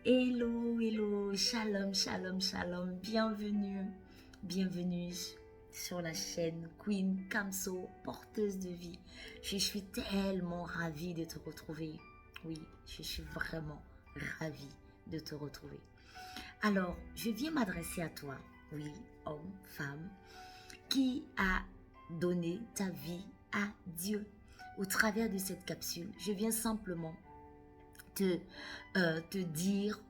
Hello, hello, shalom, shalom, shalom, bienvenue sur la chaîne Queen Kamso, porteuse de vie. Je suis tellement ravie de te retrouver. Oui, je suis vraiment ravie de te retrouver. Alors, je viens m'adresser à toi, oui, homme, femme, qui a donné ta vie à Dieu. Au travers de cette capsule, je viens simplement te dire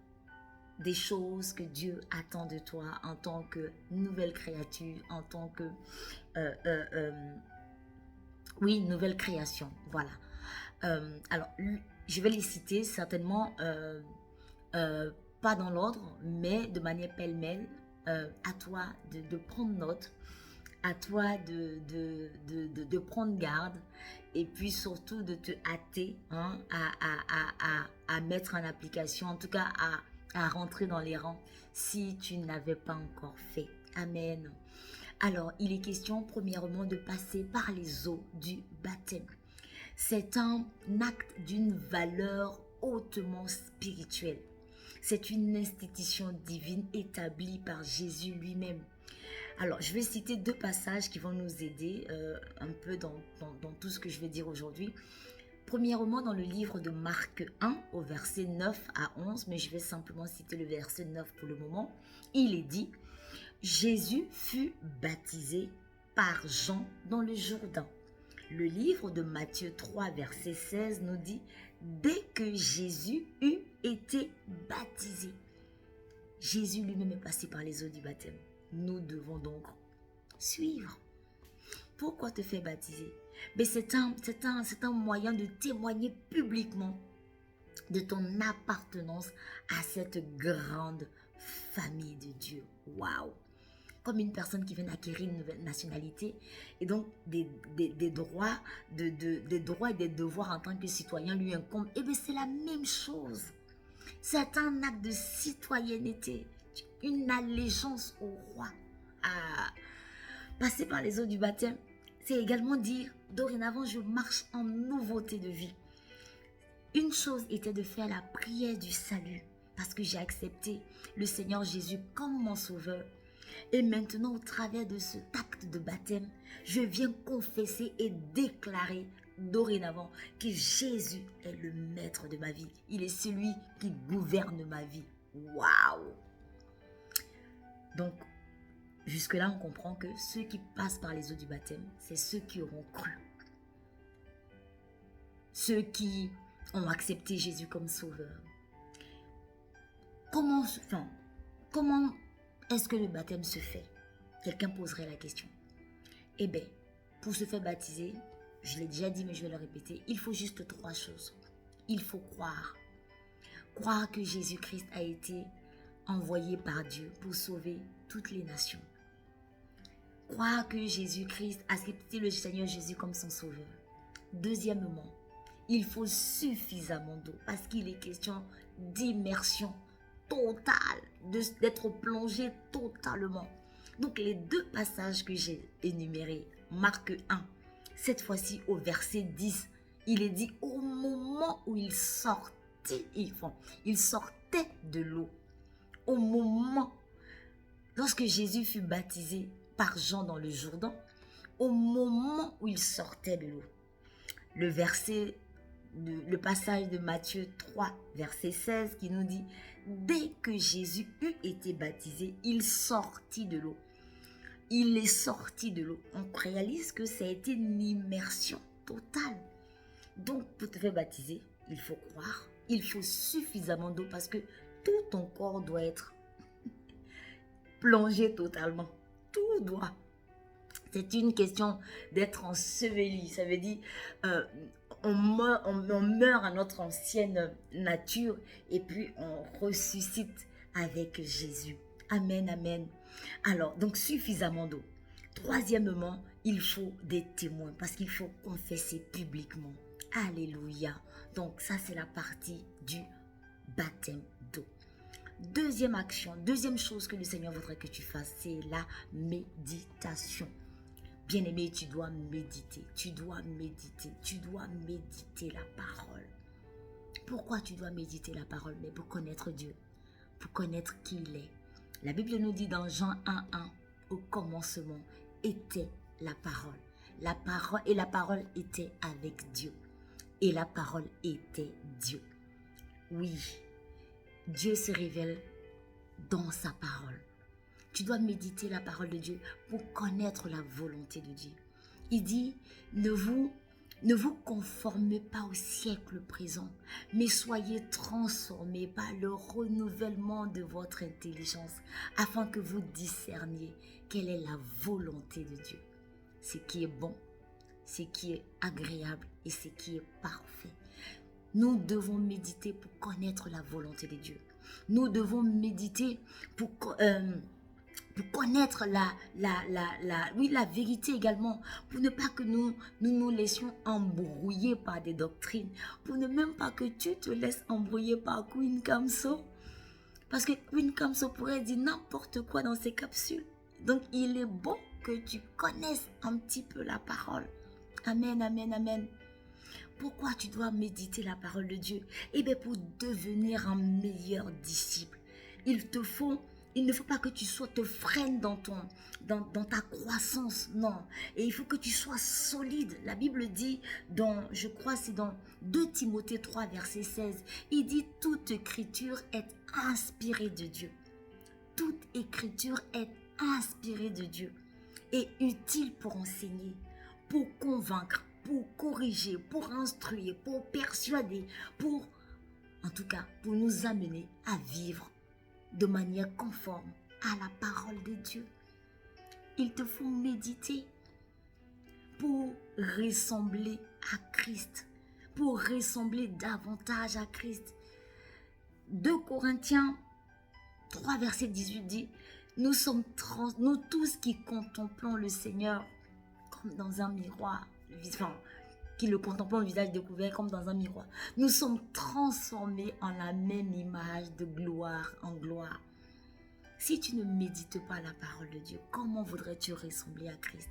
des choses que Dieu attend de toi en tant que nouvelle créature, en tant que oui, nouvelle création, voilà. Alors, je vais les citer certainement pas dans l'ordre, mais de manière pêle-mêle. À toi de prendre note, à toi de prendre garde, et puis surtout de te hâter hein, à mettre en application, en tout cas à rentrer dans les rangs si tu n'avais pas encore fait. Amen. Alors, il est question premièrement de passer par les eaux du baptême. C'est un acte d'une valeur hautement spirituelle. C'est une institution divine établie par Jésus lui-même. Alors, je vais citer deux passages qui vont nous aider un peu dans tout ce que je vais dire aujourd'hui. Premièrement, dans le livre de Marc 1, au verset 9 à 11, mais je vais simplement citer le verset 9 pour le moment. Il est dit, Jésus fut baptisé par Jean dans le Jourdain. Le livre de Matthieu 3, verset 16 nous dit, dès que Jésus eut été baptisé, Jésus lui-même est passé par les eaux du baptême. Nous devons donc suivre. Pourquoi te faire baptiser? Mais c'est un moyen de témoigner publiquement de ton appartenance à cette grande famille de Dieu. Waouh! Comme une personne qui vient d'acquérir une nouvelle nationalité et donc des droits, des droits et des devoirs en tant que citoyen lui incombent. Et bien c'est la même chose. C'est un acte de citoyenneté, une allégeance au roi. Passer par les eaux du baptême, c'est également dire, dorénavant je marche en nouveauté de vie. Une chose était de faire la prière du salut, parce que j'ai accepté le Seigneur Jésus comme mon sauveur. Et maintenant, au travers de cet acte de baptême, je viens confesser et déclarer dorénavant que Jésus est le maître de ma vie. Il est celui qui gouverne ma vie. Waouh! Donc, jusque-là, on comprend que ceux qui passent par les eaux du baptême, c'est ceux qui auront cru. Ceux qui ont accepté Jésus comme sauveur. Comment est-ce que le baptême se fait? Quelqu'un poserait la question. Eh bien, pour se faire baptiser, je l'ai déjà dit mais je vais le répéter, il faut juste trois choses. Il faut croire. Croire que Jésus-Christ a été envoyé par Dieu pour sauver toutes les nations. Croire que Jésus-Christ a accepté le Seigneur Jésus comme son sauveur. Deuxièmement, il faut suffisamment d'eau parce qu'il est question d'immersion totale, d'être plongé totalement. Donc les deux passages que j'ai énumérés, Marc 1, cette fois-ci au verset 10, il est dit au moment où il sortait de l'eau, au moment, lorsque Jésus fut baptisé par Jean dans le Jourdain, au moment où il sortait de l'eau. Le passage de Matthieu 3, verset 16 qui nous dit « Dès que Jésus eut été baptisé, il sortit de l'eau. » Il est sorti de l'eau. On réalise que ça a été une immersion totale. Donc, pour te faire baptiser, il faut croire, il faut suffisamment d'eau parce que tout ton corps doit être plongé totalement. Tout doit. C'est une question d'être enseveli. Ça veut dire, on meurt à notre ancienne nature et puis on ressuscite avec Jésus. Amen, amen. Alors, donc suffisamment d'eau. Troisièmement, il faut des témoins parce qu'il faut confesser publiquement. Alléluia. Donc ça, c'est la partie du baptême d'eau. Deuxième action, deuxième chose que le Seigneur voudrait que tu fasses, c'est la méditation. Bien-aimé, tu dois méditer, tu dois méditer la parole. Pourquoi tu dois méditer la parole? Mais pour connaître Dieu, pour connaître qui il est. La Bible nous dit dans Jean 1:1, au commencement était la parole. La parole était avec Dieu. Et la parole était Dieu. Oui, Dieu se révèle dans sa parole. Tu dois méditer la parole de Dieu pour connaître la volonté de Dieu. Il dit, ne vous conformez pas au siècle présent, mais soyez transformés par le renouvellement de votre intelligence, afin que vous discerniez quelle est la volonté de Dieu. Ce qui est bon, ce qui est agréable et ce qui est parfait. Nous devons méditer pour connaître la volonté de Dieu. Nous devons méditer pour connaître la vérité également, pour ne pas que nous laissions embrouiller par des doctrines, pour ne même pas que tu te laisses embrouiller par Queen Kamso, parce que Queen Kamso pourrait dire n'importe quoi dans ses capsules. Donc il est bon que tu connaisses un petit peu la parole. Amen, amen, amen. Pourquoi tu dois méditer la parole de Dieu? Eh bien, pour devenir un meilleur disciple. Il ne faut pas que tu te freines dans ta croissance, non. Et il faut que tu sois solide. La Bible dit, je crois c'est dans 2 Timothée 3, verset 16, il dit toute écriture est inspirée de Dieu. Toute écriture est inspirée de Dieu et utile pour enseigner, pour convaincre, pour corriger, pour instruire, pour persuader, en tout cas, pour nous amener à vivre de manière conforme à la parole de Dieu. Il te faut méditer pour ressembler à Christ, pour ressembler davantage à Christ. 2 Corinthiens 3, verset 18 dit, nous tous qui contemplons le Seigneur comme dans un miroir, qui le contemplons le visage découvert comme dans un miroir. Nous sommes transformés en la même image de gloire en gloire. Si tu ne médites pas la parole de Dieu, comment voudrais-tu ressembler à Christ?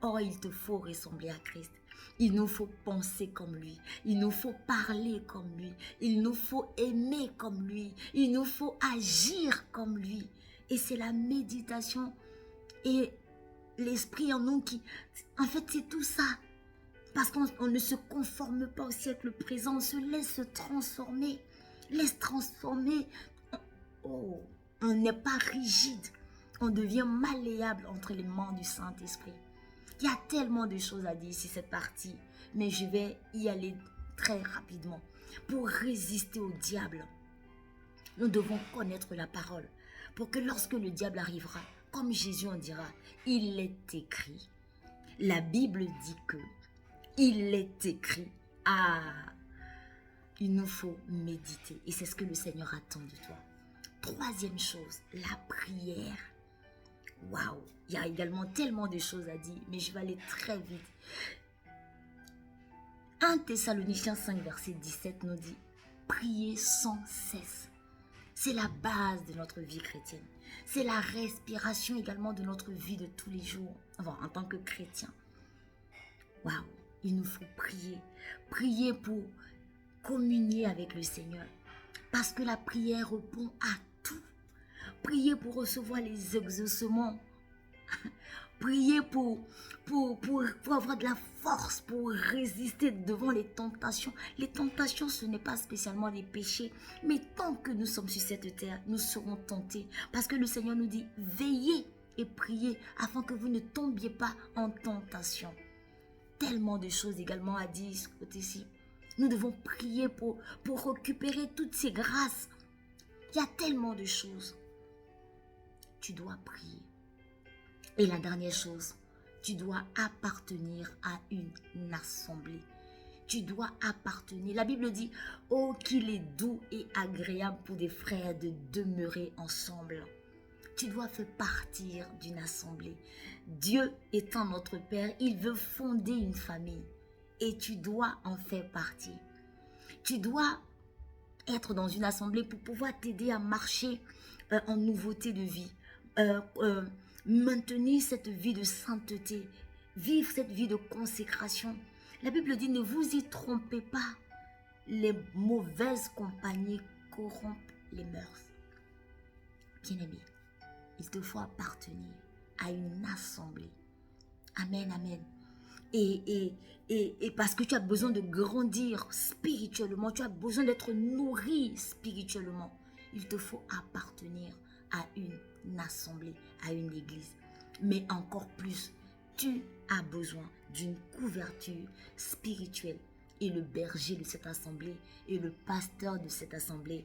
Or, il te faut ressembler à Christ. Il nous faut penser comme lui. Il nous faut parler comme lui. Il nous faut aimer comme lui. Il nous faut agir comme lui. Et c'est la méditation et l'esprit en nous qui... En fait, c'est tout ça. Parce qu'on ne se conforme pas au siècle présent. On se laisse transformer. Laisse transformer. Oh, on n'est pas rigide. On devient malléable entre les mains du Saint-Esprit. Il y a tellement de choses à dire ici, cette partie. Mais je vais y aller très rapidement. Pour résister au diable, nous devons connaître la parole. Pour que lorsque le diable arrivera, comme Jésus en dira, il est écrit. La Bible dit que il est écrit. Il nous faut méditer. Et c'est ce que le Seigneur attend de toi. 3e chose, la prière. Waouh, il y a également tellement de choses à dire, mais je vais aller très vite. 1 Thessaloniciens 5, verset 17 nous dit, priez sans cesse. C'est la base de notre vie chrétienne. C'est la respiration également de notre vie de tous les jours, en tant que chrétien. Waouh, il nous faut prier. Prier pour communier avec le Seigneur. Parce que la prière répond à tout. Prier pour recevoir les exaucements. Prier pour avoir de la force, pour résister devant les tentations. Les tentations, ce n'est pas spécialement des péchés. Mais tant que nous sommes sur cette terre, nous serons tentés. Parce que le Seigneur nous dit, veillez et priez afin que vous ne tombiez pas en tentation. Tellement de choses également à dire ce côté-ci. Nous devons prier pour récupérer toutes ces grâces. Il y a tellement de choses. Tu dois prier. Et la dernière chose, tu dois appartenir à une assemblée. Tu dois appartenir. La Bible dit, oh qu'il est doux et agréable pour des frères de demeurer ensemble. Tu dois faire partir d'une assemblée. Dieu étant notre Père, il veut fonder une famille. Et tu dois en faire partie. Tu dois être dans une assemblée pour pouvoir t'aider à marcher en nouveauté de vie. Maintenir cette vie de sainteté. Vivre cette vie de consécration. La Bible dit, ne vous y trompez pas. les mauvaises compagnies corrompent les mœurs. Bien-aimé, il te faut appartenir à une assemblée. Amen, amen. Et parce que tu as besoin de grandir spirituellement, tu as besoin d'être nourri spirituellement, il te faut appartenir à une assemblée, à une église. Mais encore plus, tu as besoin d'une couverture spirituelle. Et le berger de cette assemblée et le pasteur de cette assemblée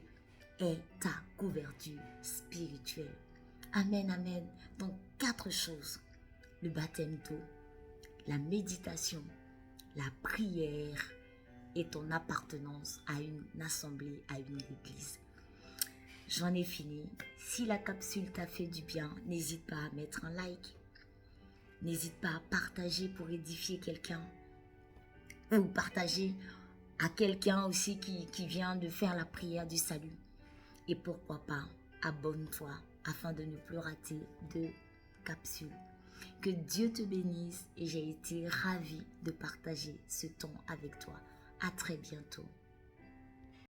est ta couverture spirituelle. Amen, amen. Donc, 4 choses. Le baptême d'eau, la méditation, la prière et ton appartenance à une assemblée, à une église. J'en ai fini. Si la capsule t'a fait du bien, n'hésite pas à mettre un like. N'hésite pas à partager pour édifier quelqu'un. Ou partager à quelqu'un aussi qui vient de faire la prière du salut. Et pourquoi pas, abonne-toi afin de ne plus rater de capsules. Que Dieu te bénisse et j'ai été ravie de partager ce temps avec toi. À très bientôt.